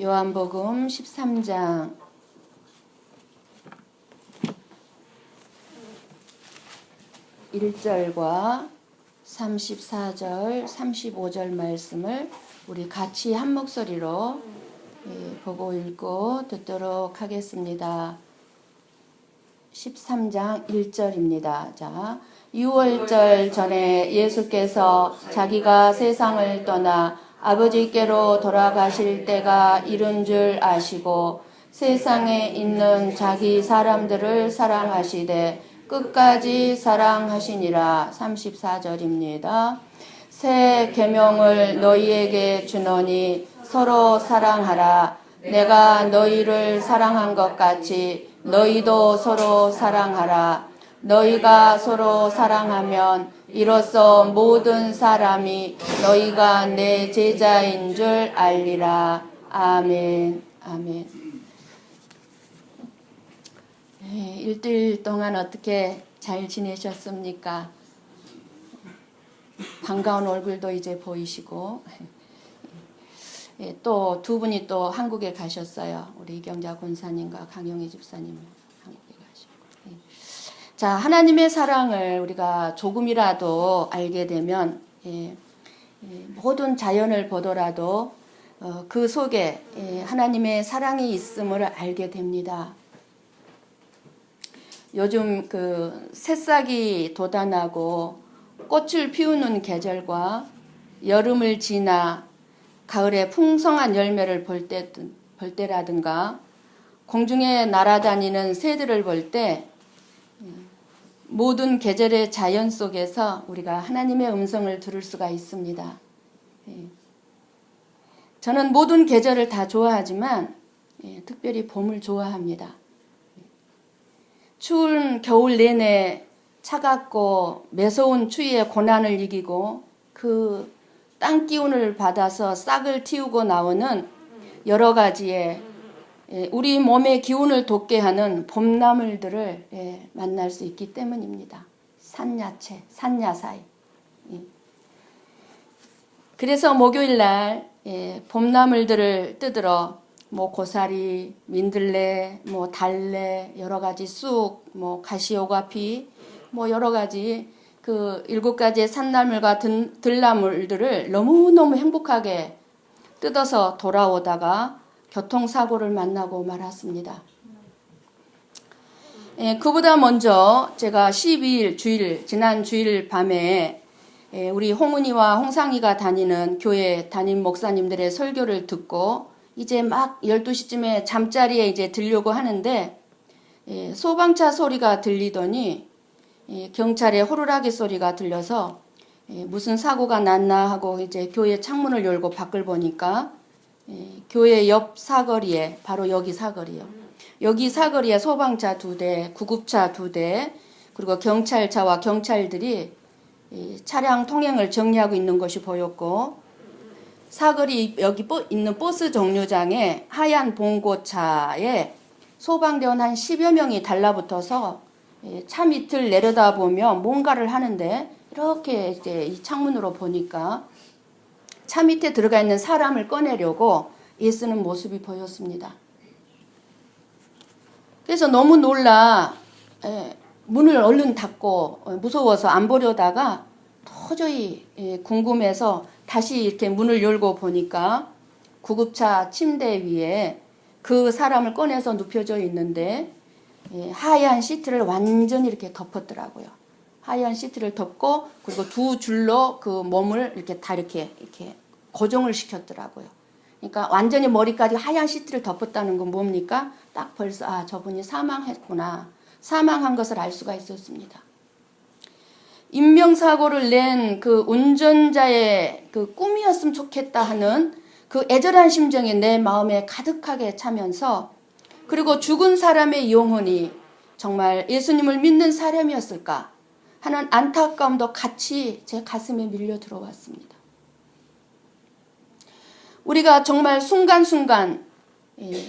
요한복음 13장 1절과 34절, 35절 말씀을 우리 같이 한 목소리로 보고 읽고 듣도록 하겠습니다. 13장 1절입니다. 자, 6월절 전에 예수께서 자기가 세상을 떠나 아버지께로 돌아가실 때가 이른 줄 아시고 세상에 있는 자기 사람들을 사랑하시되 끝까지 사랑하시니라. 34절입니다. 새 계명을 너희에게 주노니 서로 사랑하라. 내가 너희를 사랑한 것 같이 너희도 서로 사랑하라. 너희가 서로 사랑하면 이로써 모든 사람이 너희가 내 제자인 줄 알리라. 아멘. 아멘. 일주일 동안 어떻게 잘 지내셨습니까? 반가운 얼굴도 이제 보이시고 또 두 분이 또 한국에 가셨어요. 우리 이경자 권사님과 강영희 집사님 한국에 가셨고. 자, 하나님의 사랑을 우리가 조금이라도 알게 되면 모든 자연을 보더라도 그 속에 하나님의 사랑이 있음을 알게 됩니다. 요즘 그 새싹이 돋아나고 꽃을 피우는 계절과 여름을 지나 가을에 풍성한 열매를 볼 때라든가 공중에 날아다니는 새들을 볼 때 모든 계절의 자연 속에서 우리가 하나님의 음성을 들을 수가 있습니다. 저는 모든 계절을 다 좋아하지만 특별히 봄을 좋아합니다. 추운 겨울 내내 차갑고 매서운 추위의 고난을 이기고 그 땅 기운을 받아서 싹을 틔우고 나오는 여러 가지의 우리 몸의 기운을 돋게 하는 봄나물들을 만날 수 있기 때문입니다. 산야채, 산야사이. 그래서 목요일날 봄나물들을 뜯으러 고사리, 민들레, 달래, 여러 가지 쑥, 가시오가피, 여러 가지 그 7가지의 산나물과 들나물들을 너무너무 행복하게 뜯어서 돌아오다가 교통사고를 만나고 말았습니다. 그보다 먼저 제가 12일 주일, 지난 주일 밤에 우리 홍은이와 홍상이가 다니는 교회 담임 목사님들의 설교를 듣고 이제 막 12시쯤에 잠자리에 이제 들려고 하는데 소방차 소리가 들리더니 경찰의 호루라기 소리가 들려서 무슨 사고가 났나 하고 이제 교회 창문을 열고 밖을 보니까 교회 옆 사거리에, 바로 여기 사거리요. 여기 사거리에 소방차 2대, 구급차 2대, 그리고 경찰차와 경찰들이 차량 통행을 정리하고 있는 것이 보였고, 사거리 여기 있는 버스 정류장에 하얀 봉고차에 소방대원 한 10여 명이 달라붙어서 차 밑을 내려다보면 뭔가를 하는데 이렇게 이제 이 창문으로 보니까 차 밑에 들어가 있는 사람을 꺼내려고 애쓰는 모습이 보였습니다. 그래서 너무 놀라 문을 얼른 닫고 무서워서 안 보려다가 도저히 궁금해서 다시 이렇게 문을 열고 보니까 구급차 침대 위에 그 사람을 꺼내서 눕혀져 있는데 하얀 시트를 완전히 이렇게 덮었더라고요. 하얀 시트를 덮고 그리고 2줄로 그 몸을 이렇게 다 이렇게 고정을 시켰더라고요. 그러니까 완전히 머리까지 하얀 시트를 덮었다는 건 뭡니까? 딱 벌써 저분이 사망했구나. 사망한 것을 알 수가 있었습니다. 인명사고를 낸 그 운전자의 그 꿈이었으면 좋겠다 하는 그 애절한 심정이 내 마음에 가득하게 차면서 그리고 죽은 사람의 영혼이 정말 예수님을 믿는 사람이었을까 하는 안타까움도 같이 제 가슴에 밀려 들어왔습니다. 우리가 정말 순간순간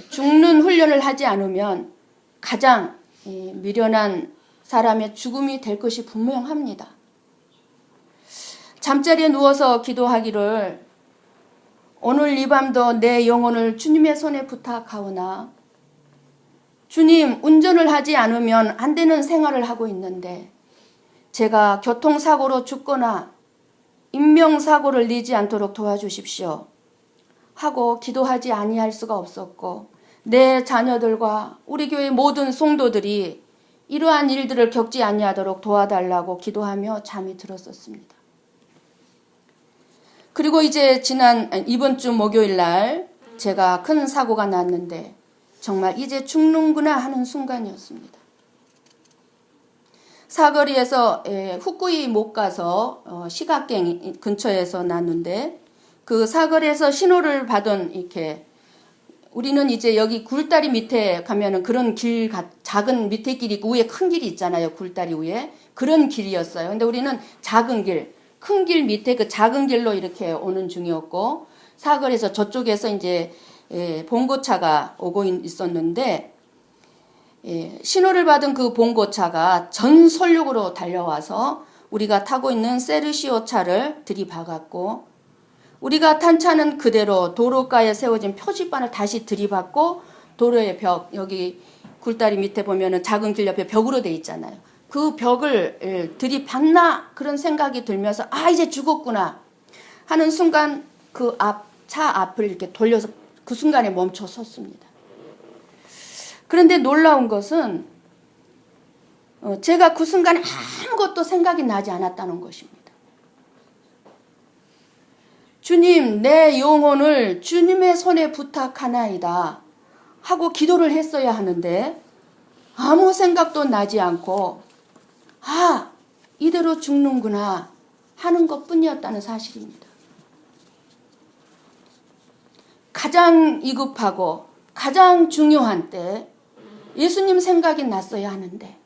죽는 훈련을 하지 않으면 가장 미련한 사람의 죽음이 될 것이 분명합니다. 잠자리에 누워서 기도하기를 오늘 이 밤도 내 영혼을 주님의 손에 부탁하오나 주님, 운전을 하지 않으면 안 되는 생활을 하고 있는데 제가 교통사고로 죽거나 인명사고를 내지 않도록 도와주십시오 하고 기도하지 아니할 수가 없었고, 내 자녀들과 우리 교회 모든 성도들이 이러한 일들을 겪지 아니하도록 도와달라고 기도하며 잠이 들었었습니다. 그리고 이제 이번 주 목요일 날 제가 큰 사고가 났는데 정말 이제 죽는구나 하는 순간이었습니다. 사거리에서 후쿠이 못 가서 시각갱 근처에서 났는데, 그 사거리에서 신호를 받은 이렇게, 우리는 이제 여기 굴다리 밑에 가면은 그런 길, 작은 밑에 길이 있고 위에 큰 길이 있잖아요. 굴다리 위에. 그런 길이었어요. 근데 우리는 작은 길, 큰 길 밑에 그 작은 길로 이렇게 오는 중이었고, 사거리에서 저쪽에서 이제 봉고차가 오고 있었는데, 신호를 받은 그 봉고차가 전속력으로 달려와서 우리가 타고 있는 세르시오 차를 들이박았고, 우리가 탄 차는 그대로 도로가에 세워진 표지판을 다시 들이받고, 도로의 벽, 여기 굴다리 밑에 보면은 작은 길 옆에 벽으로 돼 있잖아요. 그 벽을 들이받나 그런 생각이 들면서 이제 죽었구나 하는 순간 그 차 앞을 이렇게 돌려서 그 순간에 멈춰 섰습니다. 그런데 놀라운 것은 제가 그 순간에 아무것도 생각이 나지 않았다는 것입니다. 주님, 내 영혼을 주님의 손에 부탁하나이다 하고 기도를 했어야 하는데 아무 생각도 나지 않고 이대로 죽는구나 하는 것뿐이었다는 사실입니다. 가장 위급하고 가장 중요한 때 예수님 생각이 났어야 하는데,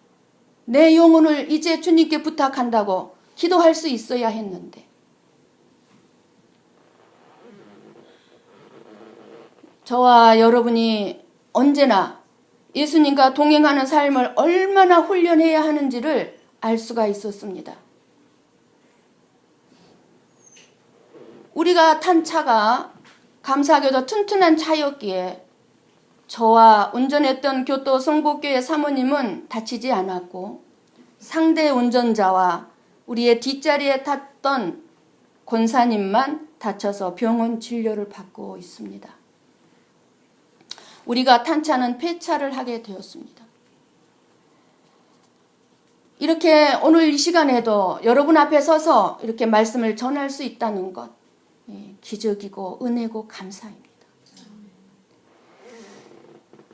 내 영혼을 이제 주님께 부탁한다고 기도할 수 있어야 했는데, 저와 여러분이 언제나 예수님과 동행하는 삶을 얼마나 훈련해야 하는지를 알 수가 있었습니다. 우리가 탄 차가 감사하게도 튼튼한 차였기에 저와 운전했던 교토 성복교회 사모님은 다치지 않았고, 상대 운전자와 우리의 뒷자리에 탔던 권사님만 다쳐서 병원 진료를 받고 있습니다. 우리가 탄 차는 폐차를 하게 되었습니다. 이렇게 오늘 이 시간에도 여러분 앞에 서서 이렇게 말씀을 전할 수 있다는 것, 기적이고 은혜고 감사입니다.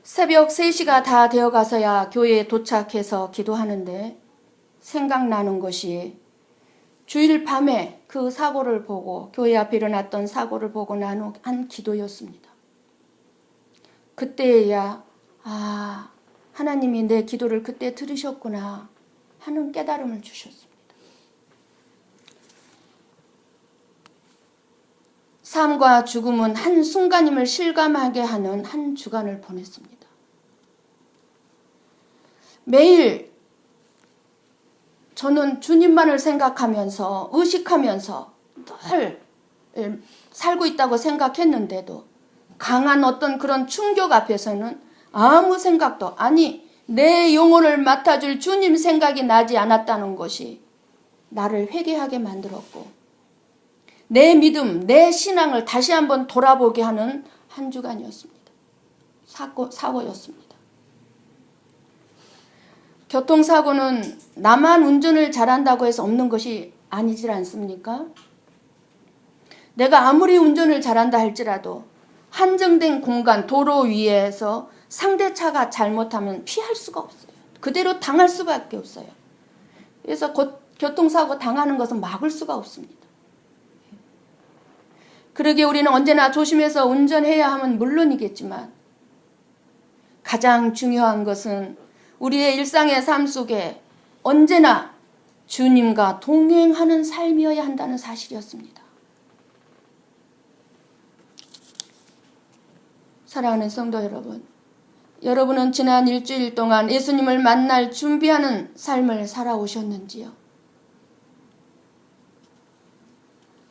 새벽 3시가 다 되어 가서야 교회에 도착해서 기도하는데 생각나는 것이 주일 밤에 그 사고를 보고, 교회 앞에 일어났던 사고를 보고 난 한 기도였습니다. 그때야 하나님이 내 기도를 그때 들으셨구나 하는 깨달음을 주셨습니다. 삶과 죽음은 한순간임을 실감하게 하는 한 주간을 보냈습니다. 매일 저는 주님만을 생각하면서 의식하면서 늘 살고 있다고 생각했는데도 강한 어떤 그런 충격 앞에서는 아무 생각도, 내 영혼을 맡아줄 주님 생각이 나지 않았다는 것이 나를 회개하게 만들었고, 내 믿음, 내 신앙을 다시 한번 돌아보게 하는 한 주간이었습니다. 사고였습니다. 교통사고는 나만 운전을 잘한다고 해서 없는 것이 아니질 않습니까? 내가 아무리 운전을 잘한다 할지라도 한정된 공간, 도로 위에서 상대차가 잘못하면 피할 수가 없어요. 그대로 당할 수밖에 없어요. 그래서 교통사고 당하는 것은 막을 수가 없습니다. 그러기에 우리는 언제나 조심해서 운전해야 하면 물론이겠지만, 가장 중요한 것은 우리의 일상의 삶 속에 언제나 주님과 동행하는 삶이어야 한다는 사실이었습니다. 사랑하는 성도 여러분, 여러분은 지난 일주일 동안 예수님을 만날 준비하는 삶을 살아오셨는지요?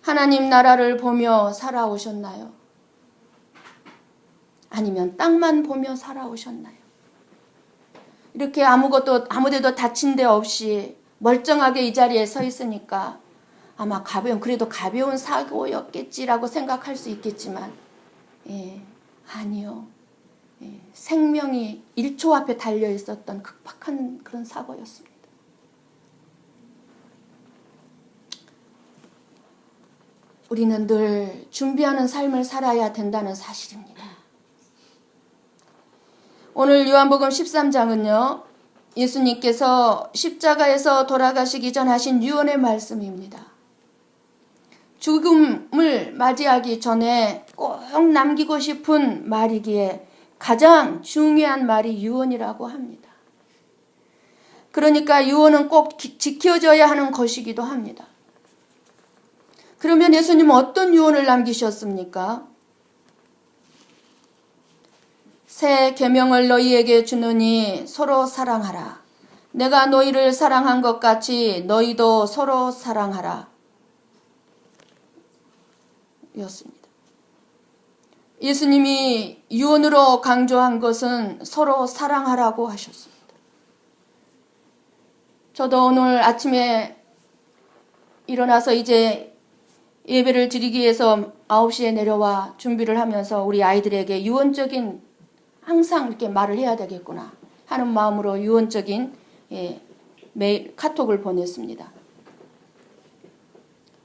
하나님 나라를 보며 살아오셨나요? 아니면 땅만 보며 살아오셨나요? 이렇게 아무데도 다친 데 없이 멀쩡하게 이 자리에 서 있으니까 아마 그래도 가벼운 사고였겠지라고 생각할 수 있겠지만, 아니요. 생명이 1초 앞에 달려 있었던 급박한 그런 사고였습니다. 우리는 늘 준비하는 삶을 살아야 된다는 사실입니다. 오늘 요한복음 13장은요. 예수님께서 십자가에서 돌아가시기 전 하신 유언의 말씀입니다. 죽음을 맞이하기 전에 꼭 남기고 싶은 말이기에 가장 중요한 말이 유언이라고 합니다. 그러니까 유언은 꼭 지켜져야 하는 것이기도 합니다. 그러면 예수님은 어떤 유언을 남기셨습니까? 새 계명을 너희에게 주노니 서로 사랑하라. 내가 너희를 사랑한 것 같이 너희도 서로 사랑하라. 였습니다. 예수님이 유언으로 강조한 것은 서로 사랑하라고 하셨습니다. 저도 오늘 아침에 일어나서 이제 예배를 드리기 위해서 9시에 내려와 준비를 하면서 우리 아이들에게 유언적인 항상 이렇게 말을 해야 되겠구나 하는 마음으로 유언적인 메일 카톡을 보냈습니다.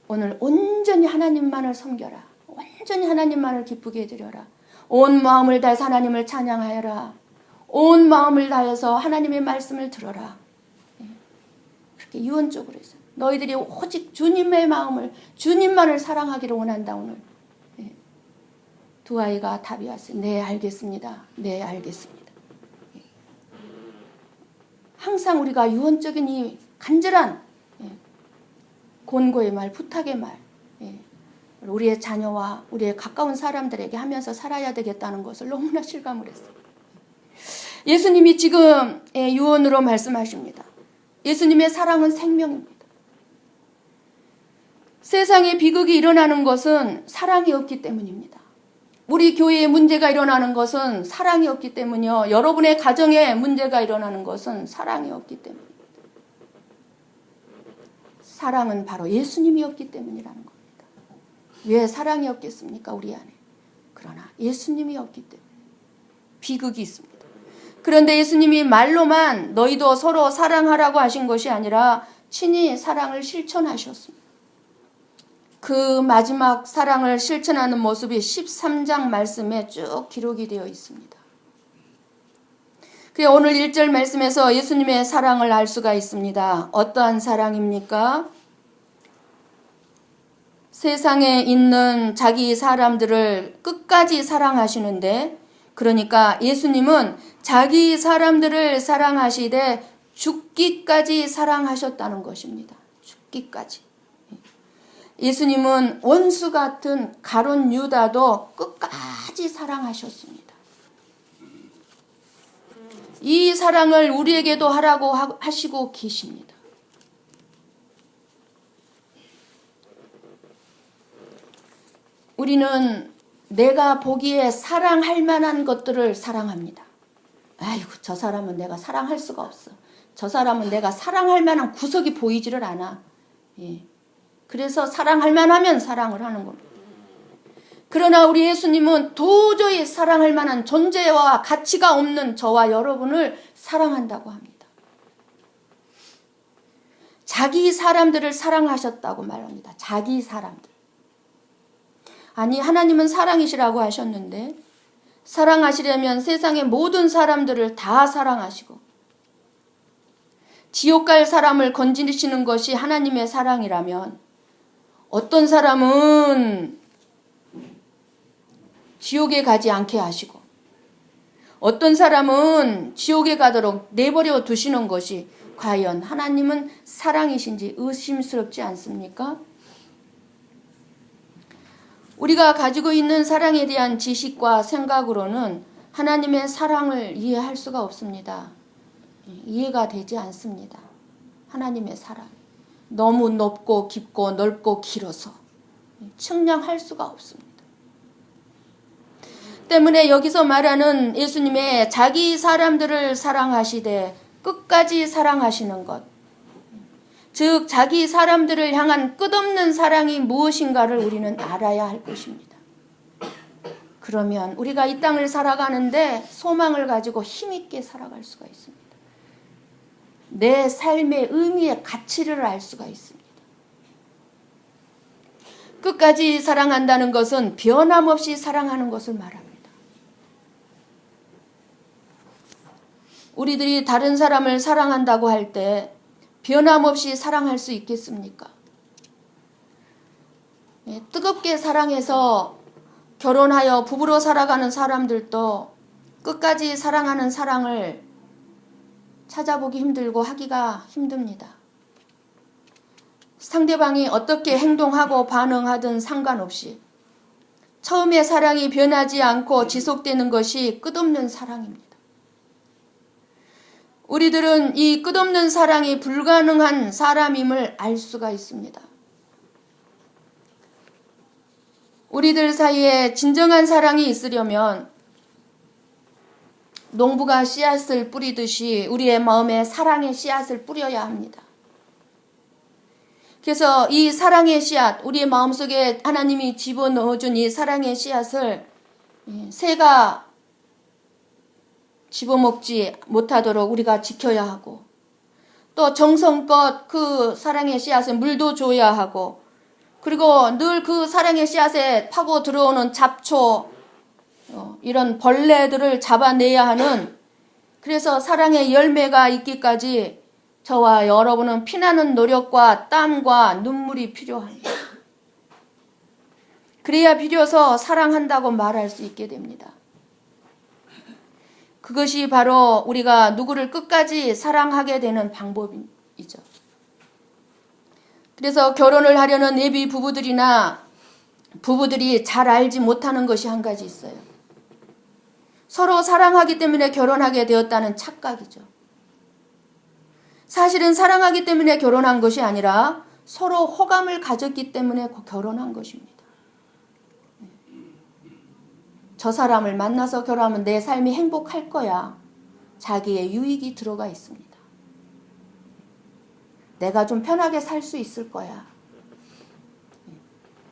오늘 온전히 하나님만을 섬겨라. 온전히 하나님만을 기쁘게 해드려라. 온 마음을 다해서 하나님을 찬양하여라. 온 마음을 다해서 하나님의 말씀을 들어라. 그렇게 유언적으로 했어요. 너희들이 오직 주님의 마음을, 주님만을 사랑하기를 원한다. 오늘 두 아이가 답이 왔어요. 네, 알겠습니다. 네, 알겠습니다. 항상 우리가 유언적인 이 간절한 권고의 말, 부탁의 말, 우리의 자녀와 우리의 가까운 사람들에게 하면서 살아야 되겠다는 것을 너무나 실감을 했어요. 예수님이 지금 유언으로 말씀하십니다. 예수님의 사랑은 생명입니다. 세상에 비극이 일어나는 것은 사랑이 없기 때문입니다. 우리 교회에 문제가 일어나는 것은 사랑이 없기 때문이요. 여러분의 가정에 문제가 일어나는 것은 사랑이 없기 때문입니다. 사랑은 바로 예수님이 없기 때문이라는 겁니다. 왜 사랑이 없겠습니까? 우리 안에. 그러나 예수님이 없기 때문에 비극이 있습니다. 그런데 예수님이 말로만 너희도 서로 사랑하라고 하신 것이 아니라 친히 사랑을 실천하셨습니다. 그 마지막 사랑을 실천하는 모습이 13장 말씀에 쭉 기록이 되어 있습니다. 그래 오늘 1절 말씀에서 예수님의 사랑을 알 수가 있습니다. 어떠한 사랑입니까? 세상에 있는 자기 사람들을 끝까지 사랑하시는데, 그러니까 예수님은 자기 사람들을 사랑하시되 죽기까지 사랑하셨다는 것입니다. 죽기까지. 예수님은 원수 같은 가룟 유다도 끝까지 사랑하셨습니다. 이 사랑을 우리에게도 하라고 하시고 계십니다. 우리는 내가 보기에 사랑할 만한 것들을 사랑합니다. 아이고, 저 사람은 내가 사랑할 수가 없어. 저 사람은 내가 사랑할 만한 구석이 보이지를 않아. 그래서 사랑할 만하면 사랑을 하는 겁니다. 그러나 우리 예수님은 도저히 사랑할 만한 존재와 가치가 없는 저와 여러분을 사랑한다고 합니다. 자기 사람들을 사랑하셨다고 말합니다. 자기 사람들. 아니, 하나님은 사랑이시라고 하셨는데 사랑하시려면 세상의 모든 사람들을 다 사랑하시고 지옥 갈 사람을 건지시는 것이 하나님의 사랑이라면 어떤 사람은 지옥에 가지 않게 하시고 어떤 사람은 지옥에 가도록 내버려 두시는 것이 과연 하나님은 사랑이신지 의심스럽지 않습니까? 우리가 가지고 있는 사랑에 대한 지식과 생각으로는 하나님의 사랑을 이해할 수가 없습니다. 이해가 되지 않습니다. 하나님의 사랑. 너무 높고 깊고 넓고 길어서 측량할 수가 없습니다. 때문에 여기서 말하는 예수님의 자기 사람들을 사랑하시되 끝까지 사랑하시는 것, 즉 자기 사람들을 향한 끝없는 사랑이 무엇인가를 우리는 알아야 할 것입니다. 그러면 우리가 이 땅을 살아가는데 소망을 가지고 힘있게 살아갈 수가 있습니다. 내 삶의 의미의 가치를 알 수가 있습니다. 끝까지 사랑한다는 것은 변함없이 사랑하는 것을 말합니다. 우리들이 다른 사람을 사랑한다고 할 때 변함없이 사랑할 수 있겠습니까? 뜨겁게 사랑해서 결혼하여 부부로 살아가는 사람들도 끝까지 사랑하는 사랑을 찾아보기 힘들고 하기가 힘듭니다. 상대방이 어떻게 행동하고 반응하든 상관없이 처음의 사랑이 변하지 않고 지속되는 것이 끝없는 사랑입니다. 우리들은 이 끝없는 사랑이 불가능한 사람임을 알 수가 있습니다. 우리들 사이에 진정한 사랑이 있으려면 농부가 씨앗을 뿌리듯이 우리의 마음에 사랑의 씨앗을 뿌려야 합니다. 그래서 이 사랑의 씨앗, 우리의 마음속에 하나님이 집어넣어준 이 사랑의 씨앗을 새가 집어먹지 못하도록 우리가 지켜야 하고, 또 정성껏 그 사랑의 씨앗에 물도 줘야 하고, 그리고 늘 그 사랑의 씨앗에 파고 들어오는 잡초, 이런 벌레들을 잡아내야 하는, 그래서 사랑의 열매가 있기까지 저와 여러분은 피나는 노력과 땀과 눈물이 필요합니다. 그래야 비로소 사랑한다고 말할 수 있게 됩니다. 그것이 바로 우리가 누구를 끝까지 사랑하게 되는 방법이죠. 그래서 결혼을 하려는 예비 부부들이나 부부들이 잘 알지 못하는 것이 한 가지 있어요. 서로 사랑하기 때문에 결혼하게 되었다는 착각이죠. 사실은 사랑하기 때문에 결혼한 것이 아니라 서로 호감을 가졌기 때문에 결혼한 것입니다. 저 사람을 만나서 결혼하면 내 삶이 행복할 거야. 자기의 유익이 들어가 있습니다. 내가 좀 편하게 살 수 있을 거야.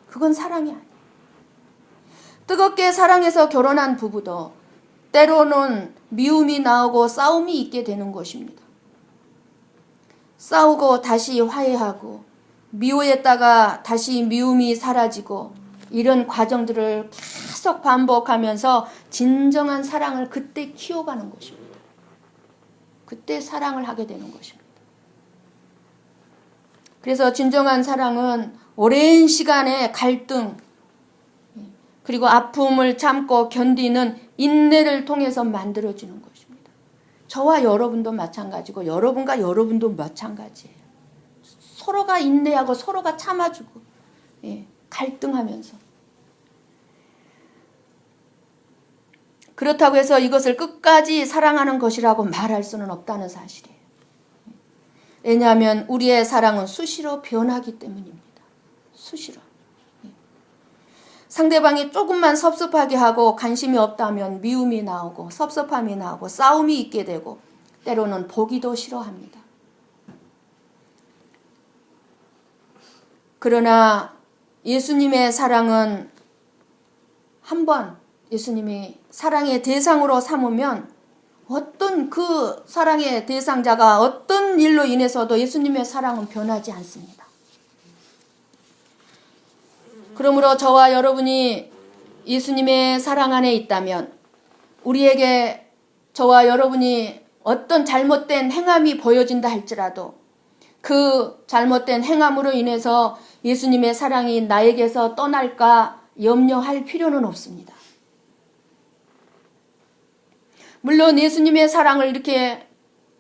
그건 사랑이 아니에요. 뜨겁게 사랑해서 결혼한 부부도 때로는 미움이 나오고 싸움이 있게 되는 것입니다. 싸우고 다시 화해하고 미워했다가 다시 미움이 사라지고 이런 과정들을 계속 반복하면서 진정한 사랑을 그때 키워가는 것입니다. 그때 사랑을 하게 되는 것입니다. 그래서 진정한 사랑은 오랜 시간의 갈등 그리고 아픔을 참고 견디는 인내를 통해서 만들어지는 것입니다. 저와 여러분도 마찬가지고 여러분과 여러분도 마찬가지예요. 서로가 인내하고 서로가 참아주고 갈등하면서. 그렇다고 해서 이것을 끝까지 사랑하는 것이라고 말할 수는 없다는 사실이에요. 왜냐하면 우리의 사랑은 수시로 변하기 때문입니다. 수시로. 상대방이 조금만 섭섭하게 하고 관심이 없다면 미움이 나오고 섭섭함이 나오고 싸움이 있게 되고 때로는 보기도 싫어합니다. 그러나 예수님의 사랑은 한번 예수님이 사랑의 대상으로 삼으면 어떤 그 사랑의 대상자가 어떤 일로 인해서도 예수님의 사랑은 변하지 않습니다. 그러므로 저와 여러분이 예수님의 사랑 안에 있다면 우리에게 저와 여러분이 어떤 잘못된 행함이 보여진다 할지라도 그 잘못된 행함으로 인해서 예수님의 사랑이 나에게서 떠날까 염려할 필요는 없습니다. 물론 예수님의 사랑을 이렇게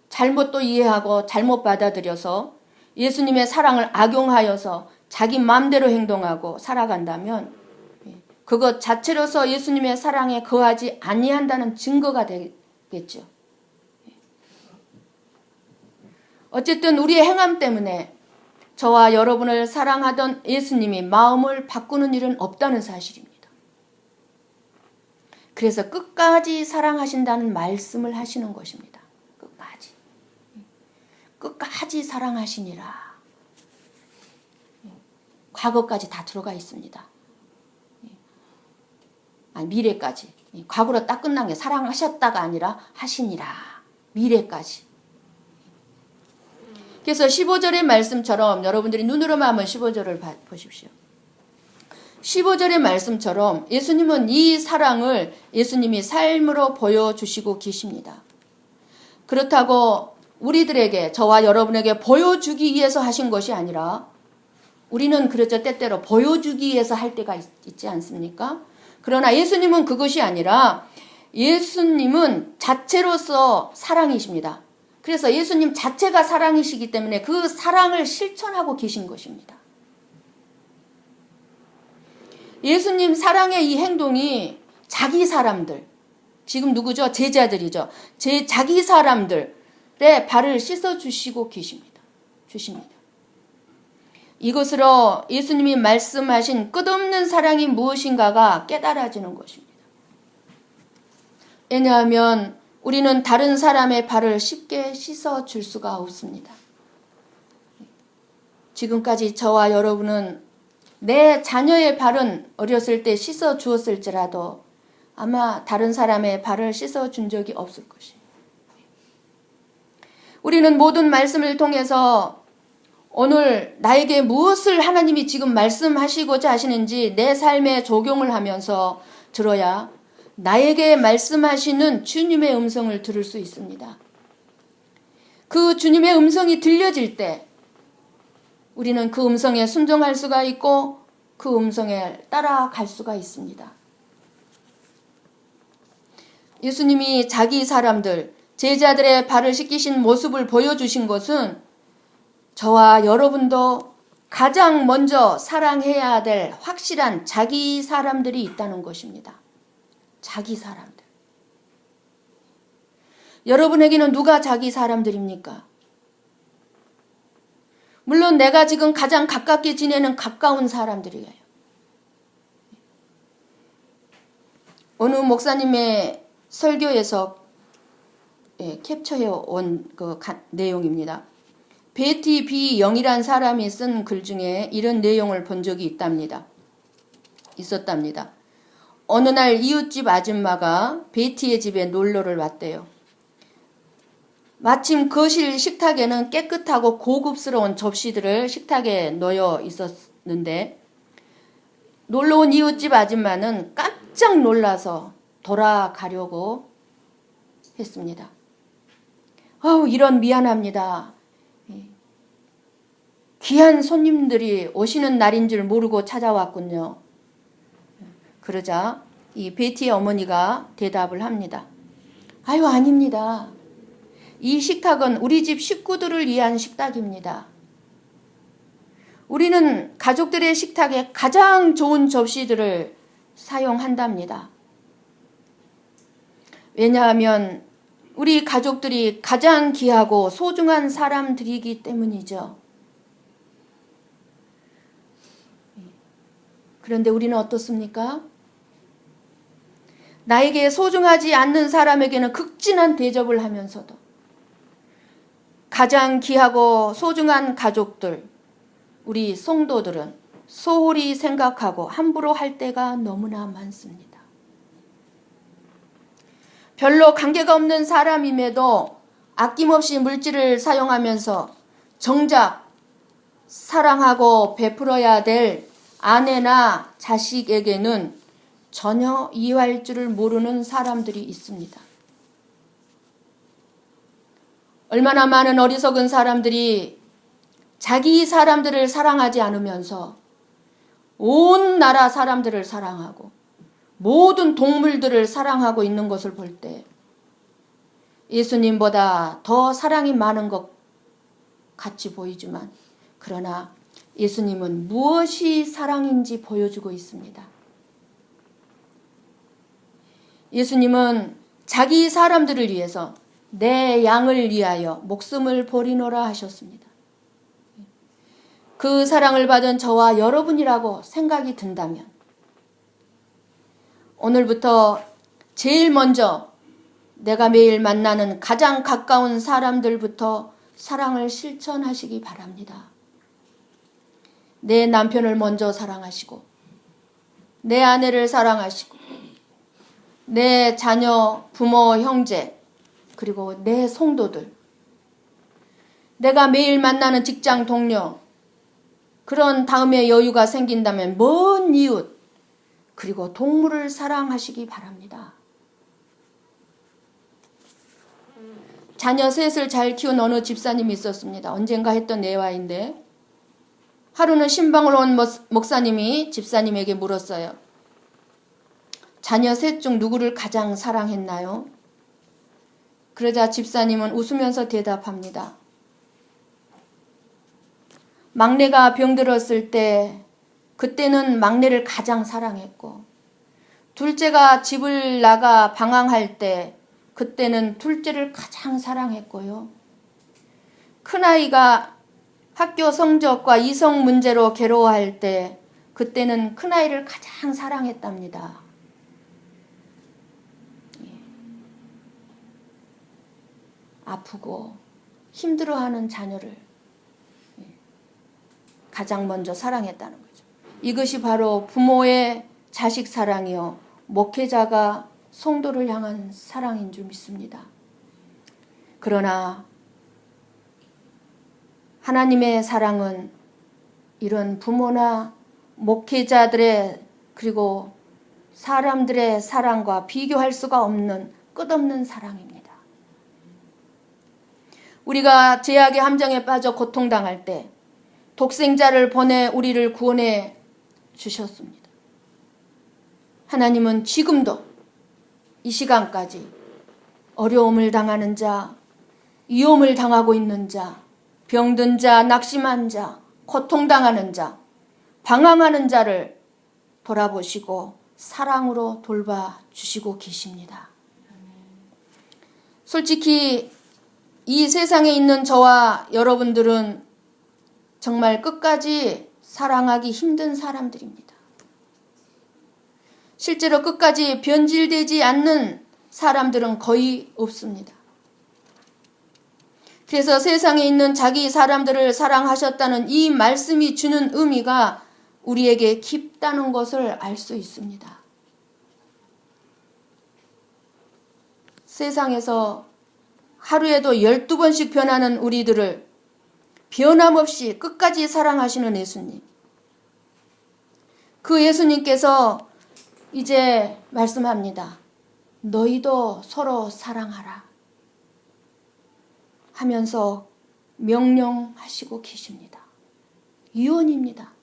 잘못 또 이해하고 잘못 받아들여서 예수님의 사랑을 악용하여서 자기 마음대로 행동하고 살아간다면 그것 자체로서 예수님의 사랑에 거하지 아니한다는 증거가 되겠죠. 어쨌든 우리의 행함 때문에 저와 여러분을 사랑하던 예수님이 마음을 바꾸는 일은 없다는 사실입니다. 그래서 끝까지 사랑하신다는 말씀을 하시는 것입니다. 끝까지 사랑하시니라. 과거까지 다 들어가 있습니다. 아니, 미래까지. 과거로 딱 끝난 게 사랑하셨다가 아니라 하시니라. 미래까지. 그래서 15절의 말씀처럼 여러분들이 눈으로만 한번 15절을 보십시오. 15절의 말씀처럼 예수님은 이 사랑을 예수님이 삶으로 보여주시고 계십니다. 그렇다고 우리들에게, 저와 여러분에게 보여주기 위해서 하신 것이 아니라, 우리는 그렇죠, 때때로 보여주기 위해서 할 때가 있지 않습니까? 그러나 예수님은 그것이 아니라 예수님은 자체로서 사랑이십니다. 그래서 예수님 자체가 사랑이시기 때문에 그 사랑을 실천하고 계신 것입니다. 예수님 사랑의 이 행동이 자기 사람들, 지금 누구죠? 제자들이죠. 자기 사람들의 발을 씻어주시고 계십니다. 이것으로 예수님이 말씀하신 끝없는 사랑이 무엇인가가 깨달아지는 것입니다. 왜냐하면 우리는 다른 사람의 발을 쉽게 씻어줄 수가 없습니다. 지금까지 저와 여러분은 내 자녀의 발은 어렸을 때 씻어주었을지라도 아마 다른 사람의 발을 씻어준 적이 없을 것입니다. 우리는 모든 말씀을 통해서 오늘 나에게 무엇을 하나님이 지금 말씀하시고자 하시는지 내 삶에 적용을 하면서 들어야 나에게 말씀하시는 주님의 음성을 들을 수 있습니다. 그 주님의 음성이 들려질 때 우리는 그 음성에 순종할 수가 있고 그 음성에 따라갈 수가 있습니다. 예수님이 자기 사람들, 제자들의 발을 씻기신 모습을 보여주신 것은 저와 여러분도 가장 먼저 사랑해야 될 확실한 자기 사람들이 있다는 것입니다. 자기 사람들. 여러분에게는 누가 자기 사람들입니까? 물론 내가 지금 가장 가깝게 지내는 가까운 사람들이에요. 어느 목사님의 설교에서 캡처해 온 그 내용입니다. 베티 B 영이란 사람이 쓴 글 중에 이런 내용을 본 적이 있었답니다. 어느 날 이웃집 아줌마가 베티의 집에 놀러를 왔대요. 마침 거실 식탁에는 깨끗하고 고급스러운 접시들을 식탁에 놓여 있었는데 놀러온 이웃집 아줌마는 깜짝 놀라서 돌아가려고 했습니다. 이런 미안합니다. 귀한 손님들이 오시는 날인 줄 모르고 찾아왔군요. 그러자 이 베티의 어머니가 대답을 합니다. 아닙니다. 이 식탁은 우리 집 식구들을 위한 식탁입니다. 우리는 가족들의 식탁에 가장 좋은 접시들을 사용한답니다. 왜냐하면 우리 가족들이 가장 귀하고 소중한 사람들이기 때문이죠. 그런데 우리는 어떻습니까? 나에게 소중하지 않는 사람에게는 극진한 대접을 하면서도 가장 귀하고 소중한 가족들, 우리 성도들은 소홀히 생각하고 함부로 할 때가 너무나 많습니다. 별로 관계가 없는 사람임에도 아낌없이 물질을 사용하면서 정작 사랑하고 베풀어야 될 아내나 자식에게는 전혀 이해할 줄을 모르는 사람들이 있습니다. 얼마나 많은 어리석은 사람들이 자기 사람들을 사랑하지 않으면서 온 나라 사람들을 사랑하고 모든 동물들을 사랑하고 있는 것을 볼 때 예수님보다 더 사랑이 많은 것 같이 보이지만 그러나 예수님은 무엇이 사랑인지 보여주고 있습니다. 예수님은 자기 사람들을 위해서 내 양을 위하여 목숨을 버리노라 하셨습니다. 그 사랑을 받은 저와 여러분이라고 생각이 든다면 오늘부터 제일 먼저 내가 매일 만나는 가장 가까운 사람들부터 사랑을 실천하시기 바랍니다. 내 남편을 먼저 사랑하시고, 내 아내를 사랑하시고, 내 자녀, 부모, 형제, 그리고 내 성도들, 내가 매일 만나는 직장 동료, 그런 다음에 여유가 생긴다면 먼 이웃, 그리고 동물을 사랑하시기 바랍니다. 자녀 셋을 잘 키운 어느 집사님이 있었습니다. 언젠가 했던 예화인데, 하루는 신방을 온 목사님이 집사님에게 물었어요. 자녀 셋 중 누구를 가장 사랑했나요? 그러자 집사님은 웃으면서 대답합니다. 막내가 병들었을 때 그때는 막내를 가장 사랑했고, 둘째가 집을 나가 방황할 때 그때는 둘째를 가장 사랑했고요. 큰아이가 학교 성적과 이성 문제로 괴로워할 때 그때는 큰아이를 가장 사랑했답니다. 아프고 힘들어하는 자녀를 가장 먼저 사랑했다는 거죠. 이것이 바로 부모의 자식 사랑이요, 목회자가 성도를 향한 사랑인 줄 믿습니다. 그러나 하나님의 사랑은 이런 부모나 목회자들의 그리고 사람들의 사랑과 비교할 수가 없는 끝없는 사랑입니다. 우리가 죄악의 함정에 빠져 고통당할 때 독생자를 보내 우리를 구원해 주셨습니다. 하나님은 지금도 이 시간까지 어려움을 당하는 자, 위험을 당하고 있는 자, 병든 자, 낙심한 자, 고통당하는 자, 방황하는 자를 돌아보시고 사랑으로 돌봐주시고 계십니다. 솔직히 이 세상에 있는 저와 여러분들은 정말 끝까지 사랑하기 힘든 사람들입니다. 실제로 끝까지 변질되지 않는 사람들은 거의 없습니다. 그래서 세상에 있는 자기 사람들을 사랑하셨다는 이 말씀이 주는 의미가 우리에게 깊다는 것을 알 수 있습니다. 세상에서 하루에도 12번씩 변하는 우리들을 변함없이 끝까지 사랑하시는 예수님. 그 예수님께서 이제 말씀합니다. 너희도 서로 사랑하라 하면서 명령하시고 계십니다. 유언입니다.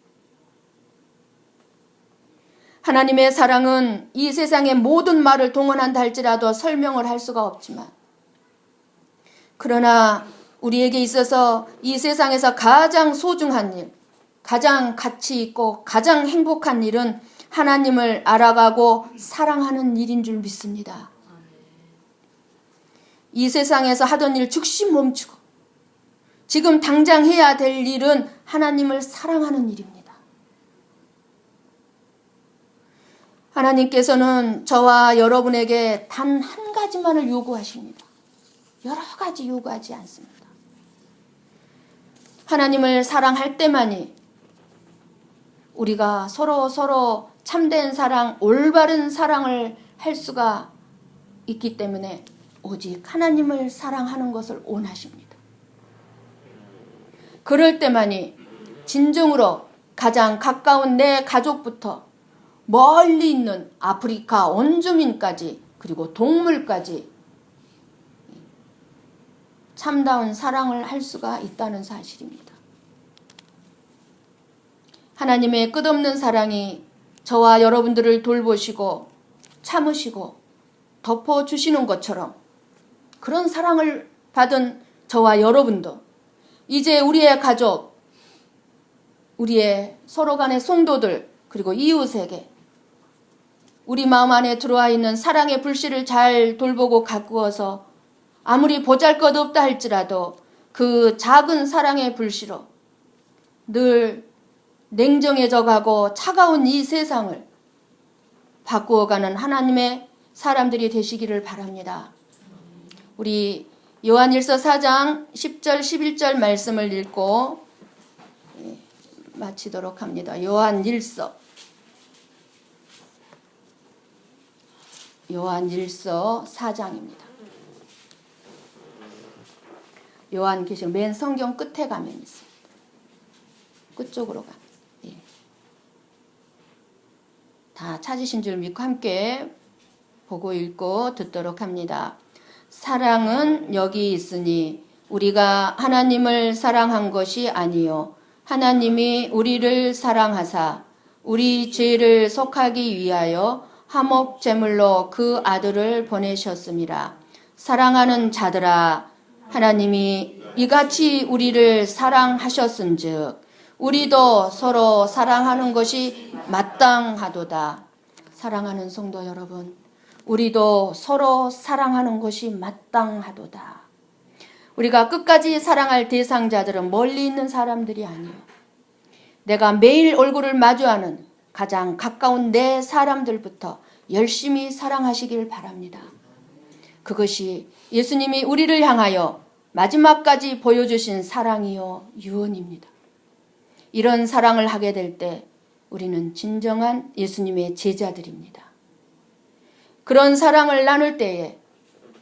하나님의 사랑은 이 세상의 모든 말을 동원한다 할지라도 설명을 할 수가 없지만, 그러나 우리에게 있어서 이 세상에서 가장 소중한 일, 가장 가치 있고 가장 행복한 일은 하나님을 알아가고 사랑하는 일인 줄 믿습니다. 이 세상에서 하던 일 즉시 멈추고 지금 당장 해야 될 일은 하나님을 사랑하는 일입니다. 하나님께서는 저와 여러분에게 단 한 가지만을 요구하십니다. 여러 가지 요구하지 않습니다. 하나님을 사랑할 때만이 우리가 서로 참된 사랑, 올바른 사랑을 할 수가 있기 때문에 오직 하나님을 사랑하는 것을 원하십니다. 그럴 때만이 진정으로 가장 가까운 내 가족부터 멀리 있는 아프리카 원주민까지 그리고 동물까지 참다운 사랑을 할 수가 있다는 사실입니다. 하나님의 끝없는 사랑이 저와 여러분들을 돌보시고 참으시고 덮어주시는 것처럼 그런 사랑을 받은 저와 여러분도 이제 우리의 가족, 우리의 서로 간의 성도들 그리고 이웃에게 우리 마음 안에 들어와 있는 사랑의 불씨를 잘 돌보고 가꾸어서 아무리 보잘것없다 할지라도 그 작은 사랑의 불씨로 늘 냉정해져 가고 차가운 이 세상을 바꾸어가는 하나님의 사람들이 되시기를 바랍니다. 우리 요한일서 4장 10절 11절 말씀을 읽고 마치도록 합니다. 요한일서 4장입니다. 요한계시록 맨 성경 끝에 가면 있습니다. 끝쪽으로 가면. 예. 다 찾으신 줄 믿고 함께 보고 읽고 듣도록 합니다. 사랑은 여기 있으니 우리가 하나님을 사랑한 것이 아니요 하나님이 우리를 사랑하사 우리 죄를 속하기 위하여 화목 제물로 그 아들을 보내셨습니다. 사랑하는 자들아, 하나님이 이같이 우리를 사랑하셨은즉 우리도 서로 사랑하는 것이 마땅하도다. 사랑하는 성도 여러분, 우리도 서로 사랑하는 것이 마땅하도다. 우리가 끝까지 사랑할 대상자들은 멀리 있는 사람들이 아니요, 내가 매일 얼굴을 마주하는 가장 가까운 내 사람들부터 열심히 사랑하시길 바랍니다. 그것이 예수님이 우리를 향하여 마지막까지 보여주신 사랑이요 유언입니다. 이런 사랑을 하게 될 때 우리는 진정한 예수님의 제자들입니다. 그런 사랑을 나눌 때에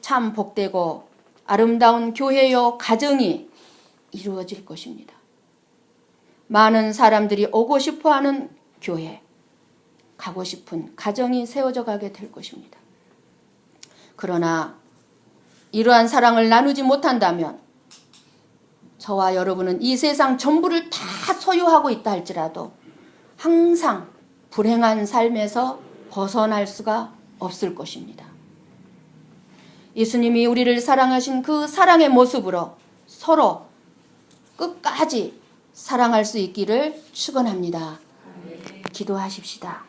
참 복되고 아름다운 교회요 가정이 이루어질 것입니다. 많은 사람들이 오고 싶어하는 교회, 가고 싶은 가정이 세워져 가게 될 것입니다. 그러나 이러한 사랑을 나누지 못한다면 저와 여러분은 이 세상 전부를 다 소유하고 있다 할지라도 항상 불행한 삶에서 벗어날 수가 없을 것입니다. 예수님이 우리를 사랑하신 그 사랑의 모습으로 서로 끝까지 사랑할 수 있기를 축원합니다. 기도하십시다.